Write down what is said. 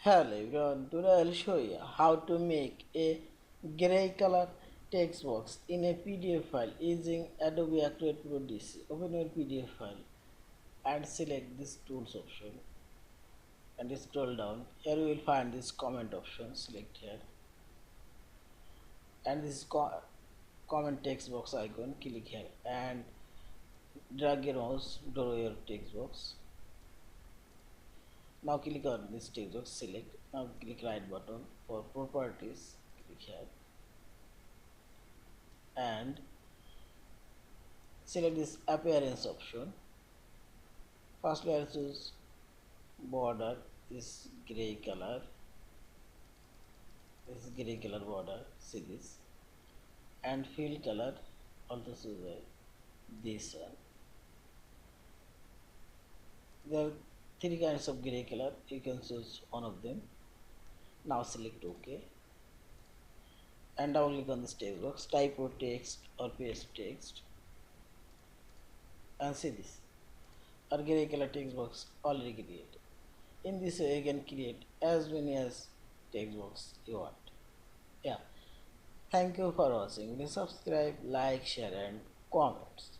Hello everyone, today I'll show you how to make a gray color text box in a PDF file using Adobe Acrobat Pro DC. Open your PDF file and select this tools option and scroll down. Here you will find this comment option, select here and this comment text box icon, click here and drag your mouse to your text box. Now click on this text box, select, now click right button for properties, click here and select this appearance option. Firstly I'll choose border is gray color, border, see this, and fill color also choose this one. There are three kinds of gray color, you can choose one of them. Now select OK and double click on this text box, type your text or paste text and see this, our gray color text box already created. In this way you can create as many as text box you want. Yeah, thank you for watching. Please subscribe, like, share and comments.